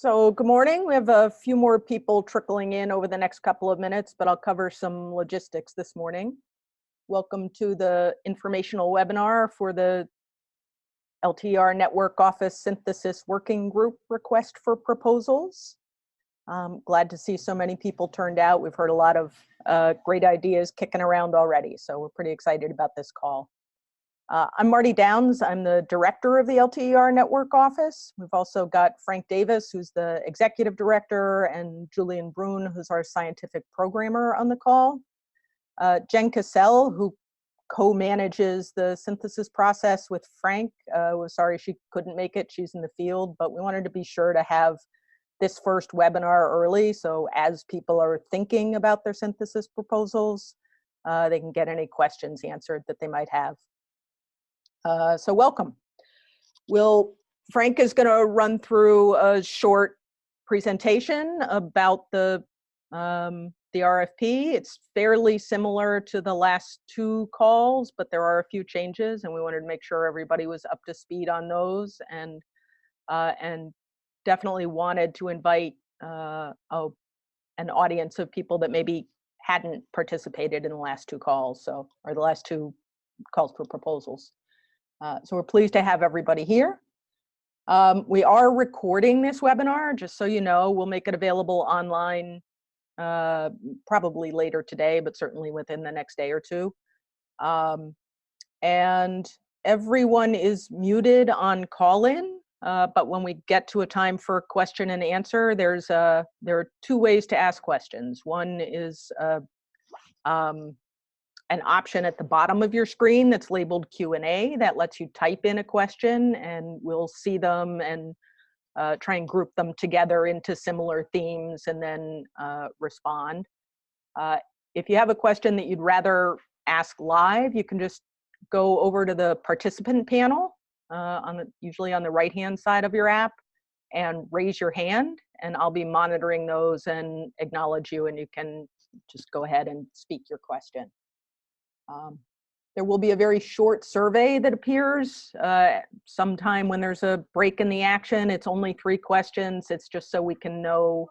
So good morning. We have a few more people trickling in over the next couple of minutes, but I'll cover some logistics this morning. Welcome to the informational webinar for the LTER Network Office Synthesis Working Group Request for Proposals. Glad to see so many people turned out. We've heard a lot of great ideas kicking around already, so we're pretty excited about this call. I'm Marty Downs. I'm the director of the LTER Network Office. We've also got Frank Davis, who's the executive director, and Julian Brun, who's our scientific programmer on the call. Jen Cassell, who co-manages the synthesis process with Frank, was sorry she couldn't make it. She's in the field, but we wanted to be sure to have this first webinar early, so as people are thinking about their synthesis proposals, they can get any questions answered that they might have. So welcome. Frank is going to run through a short presentation about the RFP. It's fairly similar to the last two calls, but there are a few changes, and we wanted to make sure everybody was up to speed on those, and definitely wanted to invite an audience of people that maybe hadn't participated in the last two calls, or the last two calls for proposals. So we're pleased to have everybody here. We are recording this webinar, just so you know. We'll make it available online probably later today, but certainly within the next day or two. And everyone is muted on call-in, but when we get to a time for question and answer, there are two ways to ask questions. One is an option at the bottom of your screen that's labeled Q&A that lets you type in a question, and we'll see them and try and group them together into similar themes and then respond. If you have a question that you'd rather ask live, you can just go over to the participant panel, usually on the right-hand side of your app, and raise your hand, and I'll be monitoring those and acknowledge you, and you can just go ahead and speak your question. There will be a very short survey that appears sometime when there's a break in the action. It's only 3 questions. It's just so we can know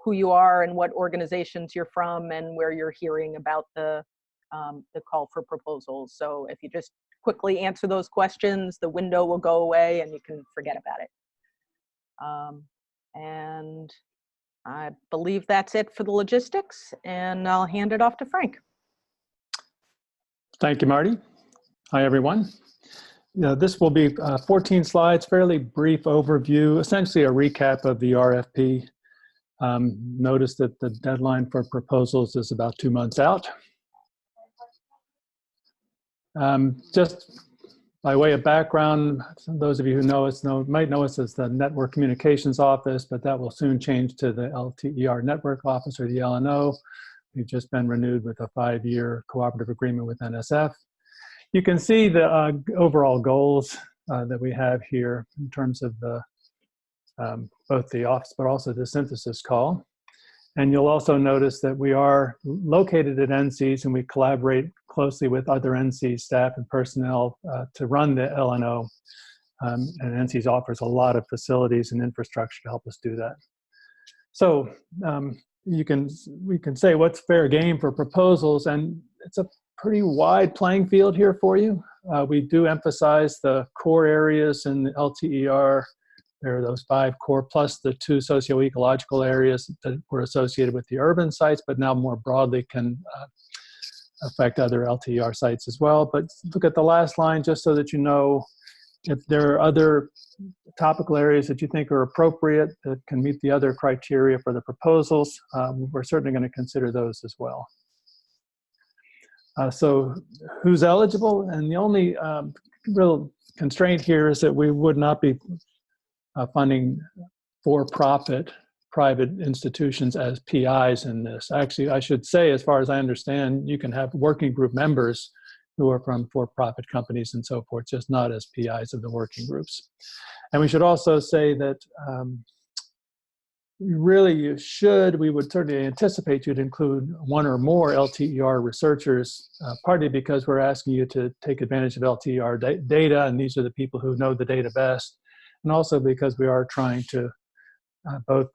who you are and what organizations you're from and where you're hearing about the call for proposals. So if you just quickly answer those questions, the window will go away and you can forget about it. And I believe that's it for the logistics, and I'll hand it off to Frank. Thank you, Marty. Hi, everyone. This will be 14 slides, fairly brief overview, essentially a recap of the RFP. Notice that the deadline for proposals is about 2 months out. Just by way of background, those of you who know us might know us as the Network Communications Office, but that will soon change to the LTER Network Office, or the LNO. We've just been renewed with a 5-year cooperative agreement with NSF. You can see the overall goals that we have here in terms of both the office, but also the synthesis call. And you'll also notice that we are located at NCs, and we collaborate closely with other NC staff and personnel to run the LNO. And NCs offers a lot of facilities and infrastructure to help us do that. So we can say what's fair game for proposals, and it's a pretty wide playing field here for you. We do emphasize the core areas in the LTER. There are those 5 core plus the 2 socio-ecological areas that were associated with the urban sites, but now more broadly can affect other LTER sites as well. But look at the last line just so that you know if there are other topical areas that you think are appropriate that can meet the other criteria for the proposals. We're certainly going to consider those as well. So who's eligible? And the only real constraint here is that we would not be funding for-profit private institutions as PIs in this. Actually, I should say, as far as I understand, you can have working group members who are from for-profit companies and so forth, just not as PIs of the working groups. And we should also say that we would certainly anticipate you'd include 1 or more LTER researchers, partly because we're asking you to take advantage of LTER data, and these are the people who know the data best, and also because we are trying to both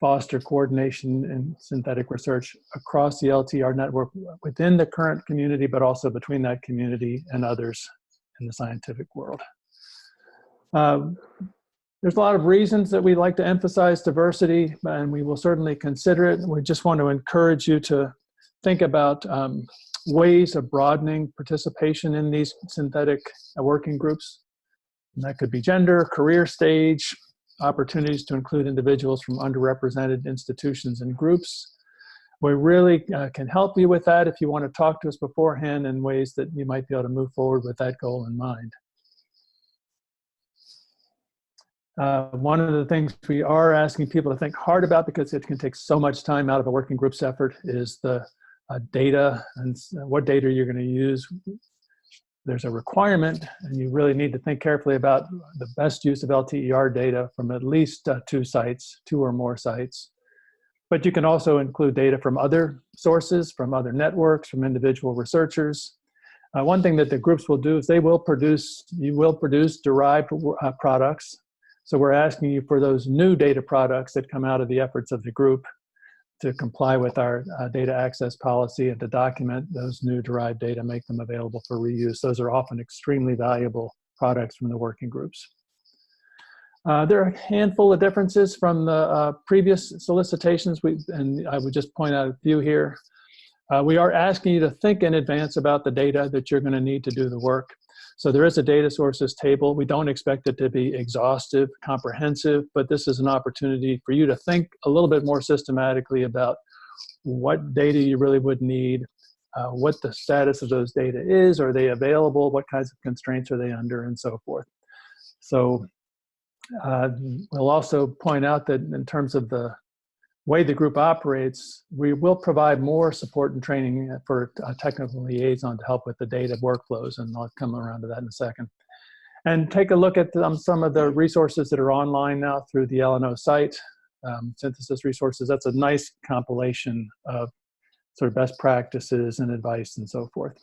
foster coordination in synthetic research across the LTER network within the current community, but also between that community and others in the scientific world. There's a lot of reasons that we like to emphasize diversity, and we will certainly consider it. We just want to encourage you to think about ways of broadening participation in these synthetic working groups. And that could be gender, career stage, opportunities to include individuals from underrepresented institutions and groups. We really can help you with that if you want to talk to us beforehand in ways that you might be able to move forward with that goal in mind. One of the things we are asking people to think hard about, because it can take so much time out of a working group's effort, is the data and what data you're going to use. There's a requirement, and you really need to think carefully about the best use of LTER data from at least 2 sites, 2 or more sites. But you can also include data from other sources, from other networks, from individual researchers. One thing that the groups will do is you will produce derived products. So we're asking you for those new data products that come out of the efforts of the group to comply with our data access policy and to document those new derived data, make them available for reuse. Those are often extremely valuable products from the working groups. There are a handful of differences from the previous solicitations, and I would just point out a few here. We are asking you to think in advance about the data that you're going to need to do the work. So there is a data sources table. We don't expect it to be exhaustive, comprehensive, but this is an opportunity for you to think a little bit more systematically about what data you really would need, what the status of those data is, are they available, what kinds of constraints are they under, and so forth. So we'll also point out that in terms of the way the group operates, we will provide more support and training for a technical liaison to help with the data workflows, and I'll come around to that in a second. And take a look at some of the resources that are online now through the LNO site, synthesis resources. That's a nice compilation of sort of best practices and advice and so forth.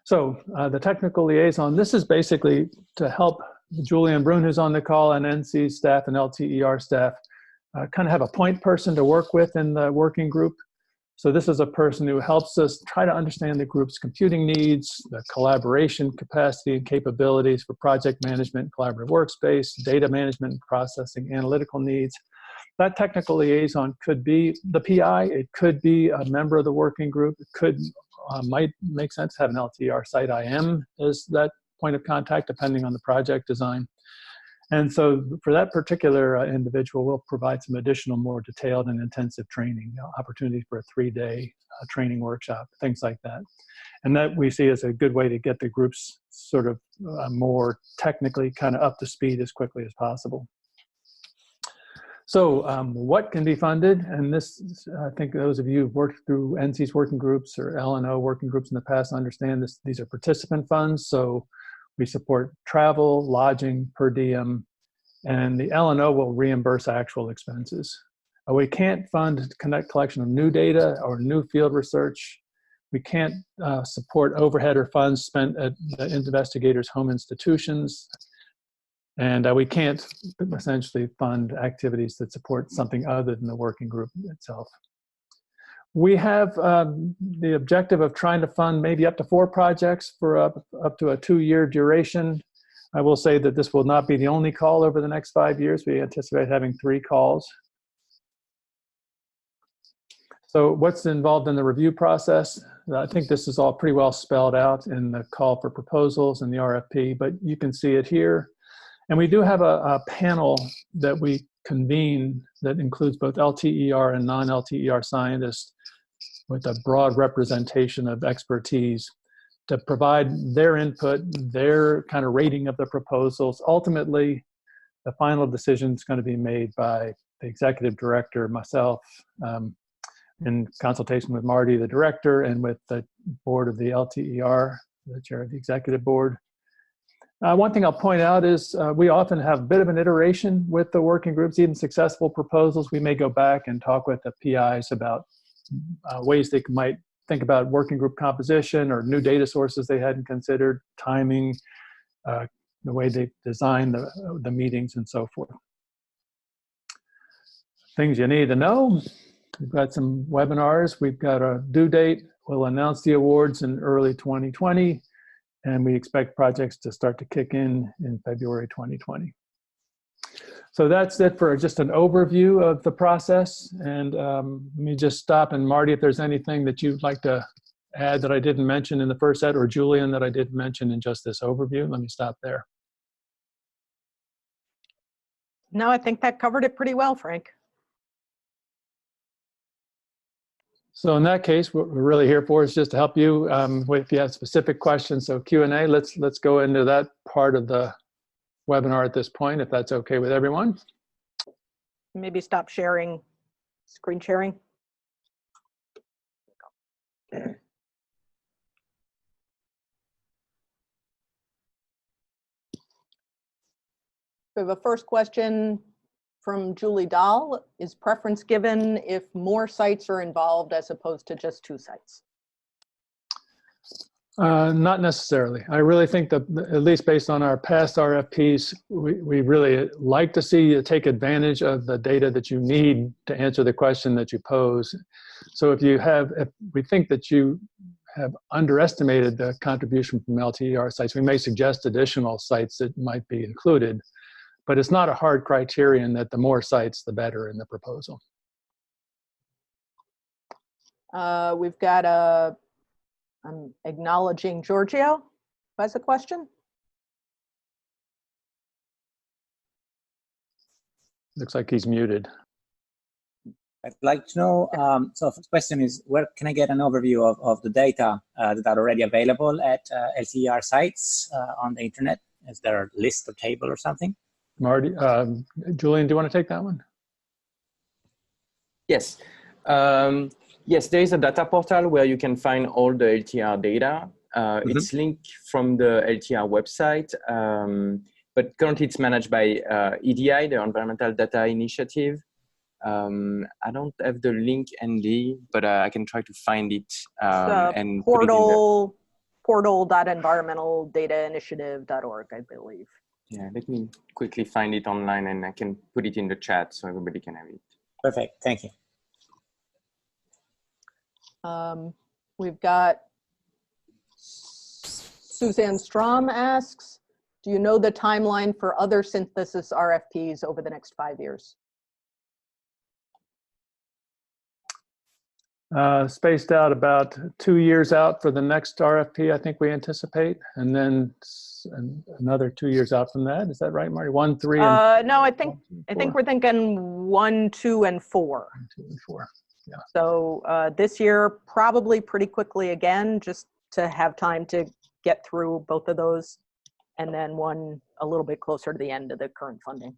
So the technical liaison, this is basically to help Julian Brun, who's on the call, and NC staff and LTER staff kind of have a point person to work with in the working group. So this is a person who helps us try to understand the group's computing needs, the collaboration capacity and capabilities for project management, collaborative workspace, data management and processing, analytical needs. That technical liaison could be the PI, it could be a member of the working group, it might make sense to have an LTER site IM as that point of contact depending on the project design. And so for that particular individual, we'll provide some additional, more detailed and intensive training, opportunities for a 3-day training workshop, things like that. And that we see as a good way to get the groups sort of more technically kind of up to speed as quickly as possible. So what can be funded? And this, I think those of you who've worked through NC's working groups or LNO working groups in the past understand this. These are participant funds. So we support travel, lodging, per diem, and the LNO will reimburse actual expenses. We can't fund collection of new data or new field research. We can't support overhead or funds spent at the investigators' home institutions. And we can't essentially fund activities that support something other than the working group itself. We have the objective of trying to fund maybe up to 4 projects for up to a 2-year duration. I will say that this will not be the only call over the next 5 years. We anticipate having 3 calls. So what's involved in the review process? I think this is all pretty well spelled out in the call for proposals and the RFP, but you can see it here. And we do have a panel that we convene that includes both LTER and non-LTER scientists with a broad representation of expertise to provide their input, their kind of rating of the proposals. Ultimately, the final decision is going to be made by the executive director, myself, in consultation with Marty, the director, and with the board of the LTER, the chair of the executive board. One thing I'll point out is we often have a bit of an iteration with the working groups, even successful proposals. We may go back and talk with the PIs about ways they might think about working group composition or new data sources they hadn't considered, timing, the way they design the meetings and so forth. things you need to know. We've got some webinars. We've got a due date. We'll announce the awards in early 2020, and we expect projects to start to kick in February 2020. So that's it for just an overview of the process. And let me just stop. And Marty, if there's anything that you'd like to add that I didn't mention in the first set, or Julian that I didn't mention in just this overview, let me stop there. No, I think that covered it pretty well, Frank. So in that case, what we're really here for is just to help you if you have specific questions. So Q&A, let's go into that part of the webinar at this point, if that's okay with everyone. Maybe stop sharing, screen sharing. We have a first question from Julie Dahl. Is preference given if more sites are involved as opposed to just 2 sites? Not necessarily. I really think that, at least based on our past RFPs, we really like to see you take advantage of the data that you need to answer the question that you pose. So if we think that you have underestimated the contribution from LTER sites, we may suggest additional sites that might be included, but it's not a hard criterion that the more sites, the better in the proposal. We've got I'm acknowledging Giorgio who has a question. Looks like he's muted. I'd like to know, so first question is, where can I get an overview of the data that are already available at LTER sites on the internet? Is there a list or table or something? Marty, Julian, do you want to take that one? Yes. Yes, there is a data portal where you can find all the LTER data. It's linked from the LTER website, but currently it's managed by EDI, the Environmental Data Initiative. I don't have the link handy, but I can try to find it. And portal.environmentaldatainitiative.org, I believe. Yeah, let me quickly find it online and I can put it in the chat so everybody can have it. Perfect, thank you. We've got Suzanne Strom asks, do you know the timeline for other synthesis RFPs over the next 5 years? Spaced out about 2 years out for the next RFP, I think we anticipate, and then another 2 years out from that. Is that right, Marty? 1, 3, and no, I think we're thinking 1, 2, and 4. 1, 2, and 4. Yeah. So this year, probably pretty quickly again, just to have time to get through both of those, and then one a little bit closer to the end of the current funding.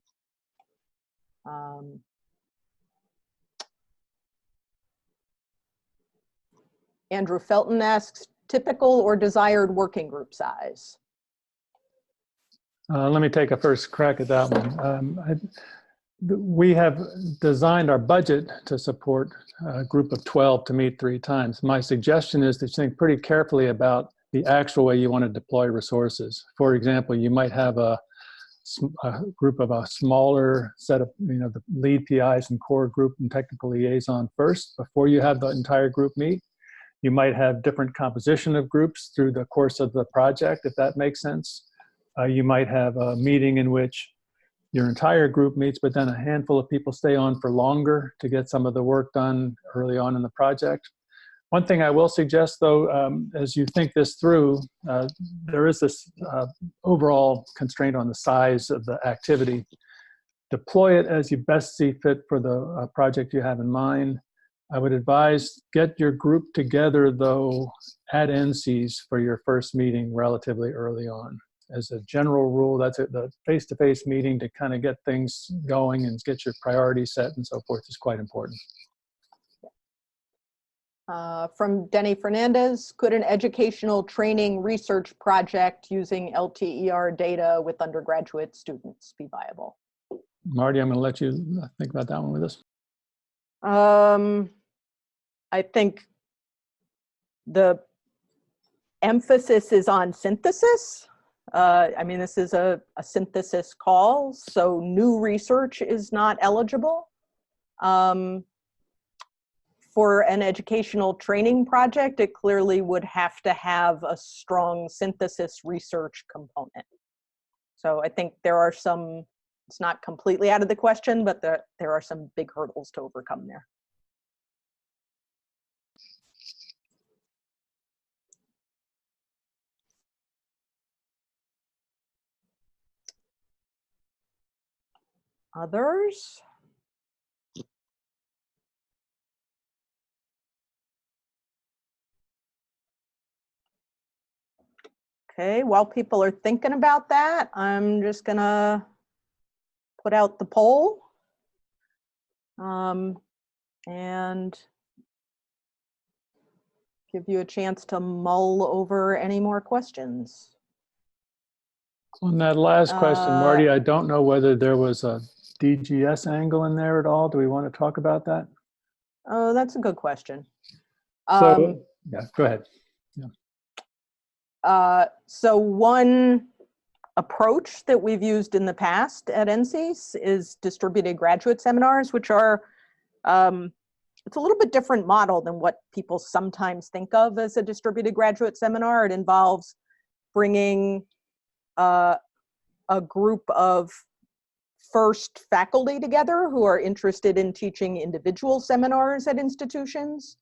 Andrew Felton asks, typical or desired working group size? Let me take a first crack at that one. We have designed our budget to support a group of 12 to meet 3 times. My suggestion is to think pretty carefully about the actual way you want to deploy resources. For example, you might have a group of a smaller set of, the lead PIs and core group and technical liaison first before you have the entire group meet. You might have different composition of groups through the course of the project, if that makes sense. You might have a meeting in which your entire group meets, but then a handful of people stay on for longer to get some of the work done early on in the project. One thing I will suggest, though, as you think this through, there is this overall constraint on the size of the activity. Deploy it as you best see fit for the project you have in mind. I would advise get your group together, though, at NCs for your first meeting relatively early on. As a general rule, that's the face-to-face meeting to kind of get things going and get your priorities set and so forth is quite important. From Denny Fernandez, could an educational training research project using LTER data with undergraduate students be viable? Marty, I'm going to let you think about that one with us. I think the emphasis is on synthesis. I mean, this is a synthesis call, so new research is not eligible. For an educational training project, it clearly would have to have a strong synthesis research component. So I think there are some, it's not completely out of the question, but there are some big hurdles to overcome there. Others? Okay, while people are thinking about that, I'm just gonna put out the poll. And give you a chance to mull over any more questions. On that last question, Marty, I don't know whether there was a DGS angle in there at all. Do we want to talk about that? Oh, that's a good question. So, yeah, go ahead. Yeah. So one approach that we've used in the past at NCEAS is distributed graduate seminars, which are, it's a little bit different model than what people sometimes think of as a distributed graduate seminar. It involves bringing a group of first faculty together who are interested in teaching individual seminars at institutions.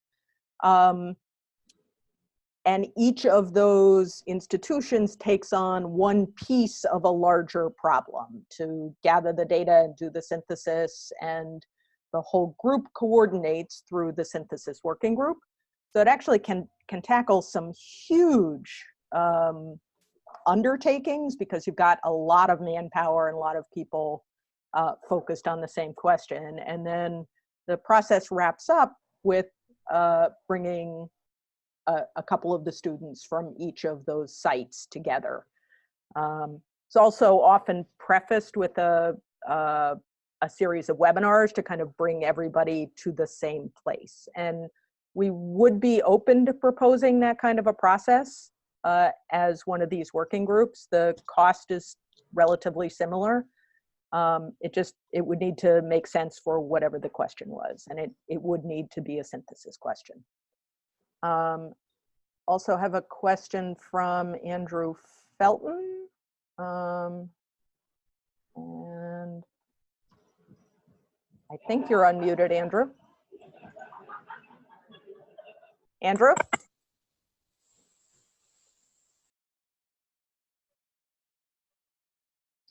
And each of those institutions takes on one piece of a larger problem to gather the data and do the synthesis, and the whole group coordinates through the synthesis working group. So it actually can tackle some huge undertakings, because you've got a lot of manpower and a lot of people focused on the same question. And then the process wraps up with bringing a couple of the students from each of those sites together. It's also often prefaced with a series of webinars to kind of bring everybody to the same place. And we would be open to proposing that kind of a process as one of these working groups. The cost is relatively similar. It would need to make sense for whatever the question was, and it would need to be a synthesis question. Also have a question from Andrew Felton. And I think you're unmuted, Andrew. Andrew?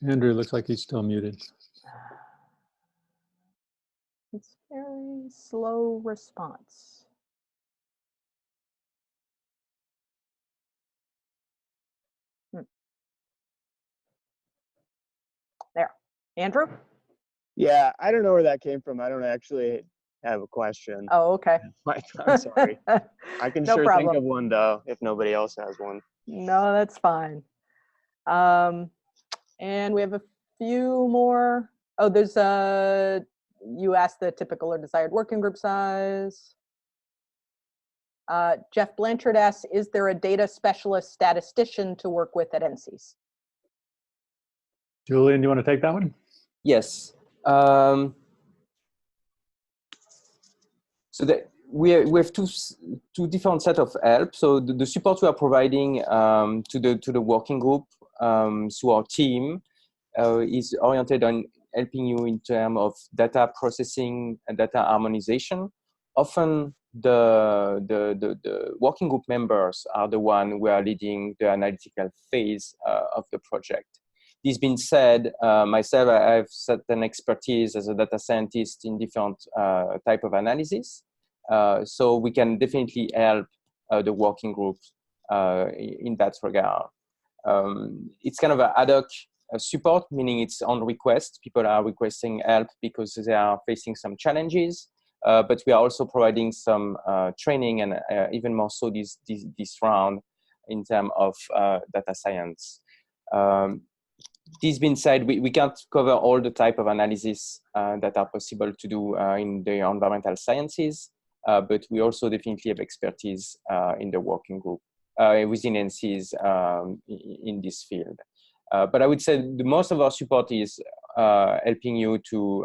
Andrew looks like he's still muted. It's very slow response. There, Andrew? Yeah, I don't know where that came from. I don't actually have a question. Oh, okay. I'm sorry. I can No sure problem. think of one though, if nobody else has one. No, that's fine. And we have a few more. Oh, there's you asked the typical or desired working group size. Jeff Blanchard asks, is there a data specialist statistician to work with at NCEAS? Julian, you want to take that one? Yes. So we have two different set of help. So the support we are providing to the working group through our team is oriented on helping you in terms of data processing and data harmonization. Often the working group members are the one who are leading the analytical phase of the project. This being said, myself, I have certain expertise as a data scientist in different type of analysis. So we can definitely help the working group in that regard. It's kind of an ad hoc support, meaning it's on request. People are requesting help because they are facing some challenges. But we are also providing some training, and even more so this round in terms of data science. This being said, we can't cover all the type of analysis that are possible to do in the environmental sciences, but we also definitely have expertise in the working group within NCEAS in this field. But I would say the most of our support is helping you to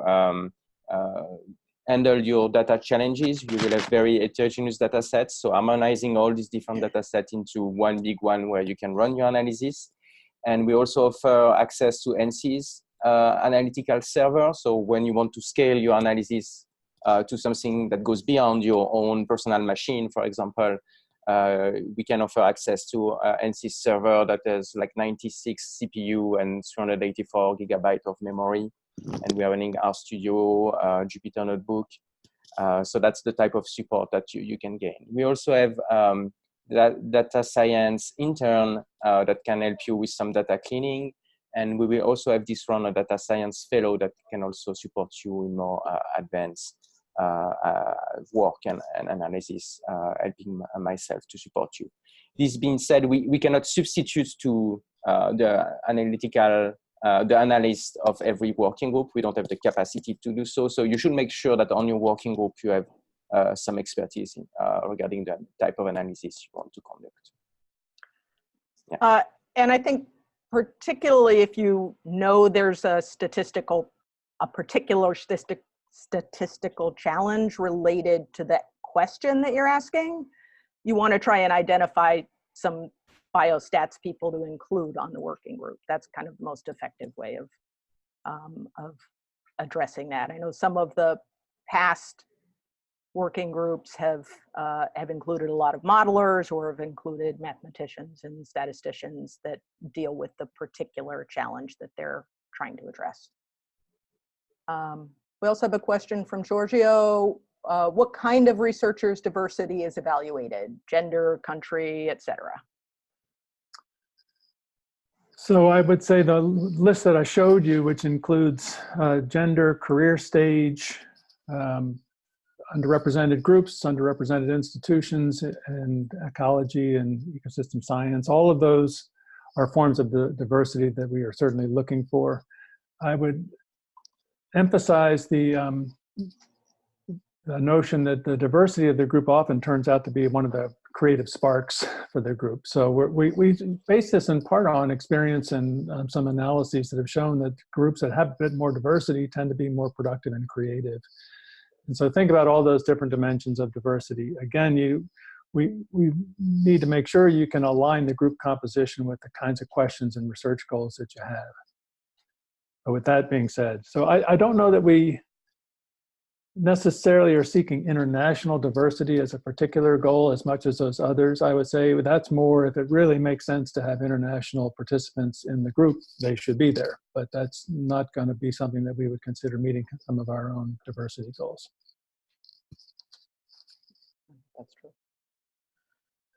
handle your data challenges. You will have very heterogeneous data sets. So harmonizing all these different data sets into one big one where you can run your analysis. And we also offer access to NC's analytical server. So when you want to scale your analysis to something that goes beyond your own personal machine, for example, we can offer access to NC's server that has like 96 CPU and 384 gigabytes of memory. And we are running RStudio, Jupyter Notebook. So that's the type of support that you can gain. We also have data science intern that can help you with some data cleaning. And we will also have this run a data science fellow that can also support you in more advanced work and analysis, helping myself to support you. This being said, we cannot substitute to the analytical the analyst of every working group. We don't have the capacity to do so. So you should make sure that on your working group you have some expertise in, regarding the type of analysis you want to conduct. Yeah. And I think particularly if you know there's a particular statistical challenge related to the question that you're asking, you want to try and identify some biostats people to include on the working group. That's kind of the most effective way of addressing that. I know some of the past working groups have included a lot of modelers or have included mathematicians and statisticians that deal with the particular challenge that they're trying to address. We also have a question from Giorgio. What kind of researchers' diversity is evaluated? Gender, country, etc. So I would say the list that I showed you, which includes gender, career stage, underrepresented groups, underrepresented institutions, and ecology and ecosystem science, all of those are forms of the diversity that we are certainly looking for. I would emphasize the notion that the diversity of the group often turns out to be one of the creative sparks for the group. So we base this in part on experience and some analyses that have shown that groups that have a bit more diversity tend to be more productive and creative. And so think about all those different dimensions of diversity. Again, we need to make sure you can align the group composition with the kinds of questions and research goals that you have. But with that being said, so I don't know that we necessarily are seeking international diversity as a particular goal as much as those others. I would say that's more if it really makes sense to have international participants in the group, they should be there. But that's not going to be something that we would consider meeting some of our own diversity goals. That's true.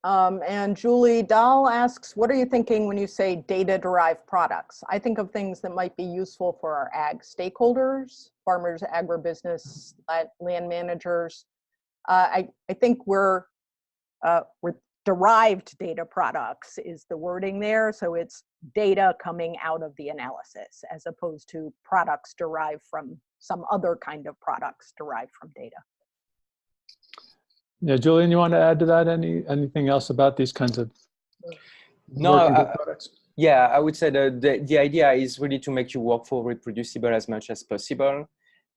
And Julie Dahl asks, what are you thinking when you say data-derived products? I think of things that might be useful for our ag stakeholders, farmers, agribusiness, land managers. I think we're derived data products is the wording there. So it's data coming out of the analysis as opposed to products derived from some other kind of products derived from data. Yeah, Julian, you want to add to that anything else about these kinds of products? Yeah, I would say the idea is really to make your workflow reproducible as much as possible.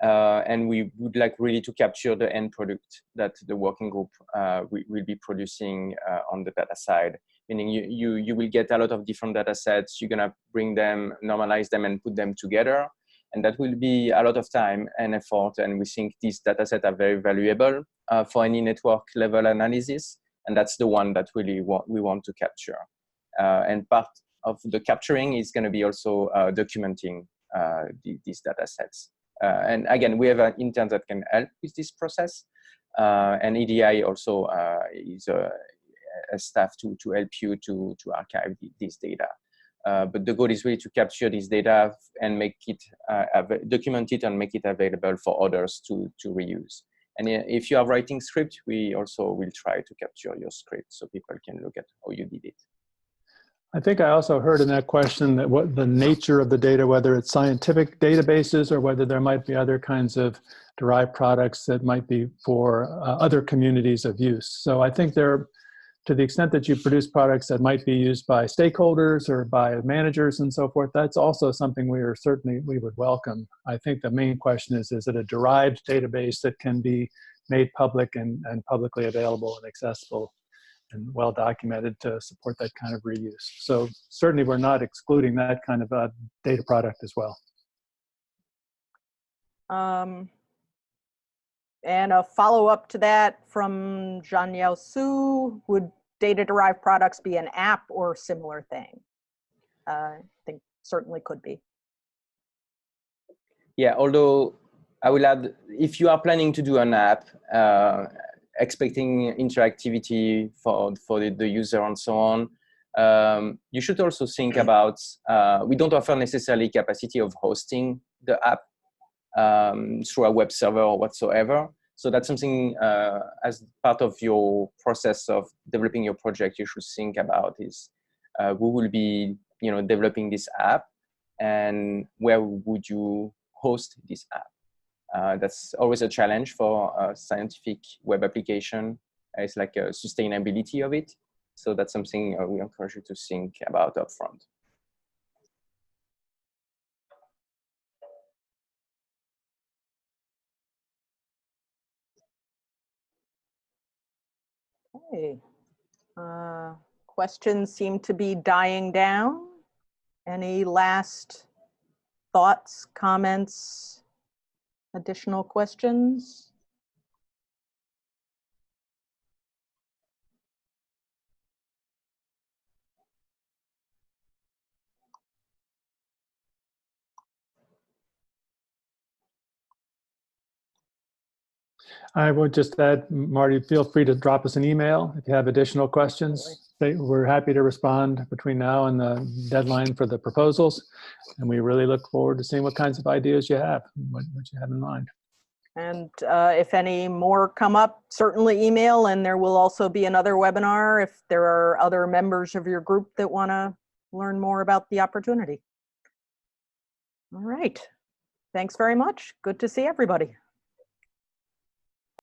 And we would like really to capture the end product that the working group will be producing on the data side. Meaning you will get a lot of different data sets, you're gonna bring them, normalize them and put them together. And that will be a lot of time and effort. And we think these data sets are very valuable for any network level analysis. And that's the one that really we want to capture. And part of the capturing is going to be also documenting these data sets. And again, we have an intern that can help with this process. And EDI also is a staff to help you to archive this data. But the goal is really to capture this data and make it, document it and make it available for others to reuse. And if you are writing script, we also will try to capture your script so people can look at how you did it. I think I also heard in that question that what the nature of the data, whether it's scientific databases or whether there might be other kinds of derived products that might be for other communities of use. So I think there to the extent that you produce products that might be used by stakeholders or by managers and so forth, that's also something we would welcome. I think the main question is it a derived database that can be made public and publicly available and accessible and well documented to support that kind of reuse? So certainly we're not excluding that kind of a data product as well. And a follow-up to that from Zhanyao Su, would data-derived products be an app or similar thing? I think certainly could be. Yeah, although I will add, if you are planning to do an app, expecting interactivity for the user and so on, you should also think about, we don't offer necessarily capacity of hosting the app through a web server or whatsoever. So that's something as part of your process of developing your project, you should think about is who will be developing this app and where would you host this app. That's always a challenge for a scientific web application. It's like a sustainability of it. So that's something we encourage you to think about upfront. Okay. Questions seem to be dying down. Any last thoughts, comments, additional questions? I would just add, Marty, feel free to drop us an email if you have additional questions. We're happy to respond between now and the deadline for the proposals. And we really look forward to seeing what kinds of ideas you have, what you have in mind. And if any more come up, certainly email, and there will also be another webinar if there are other members of your group that want to learn more about the opportunity. All right. Thanks very much. Good to see everybody.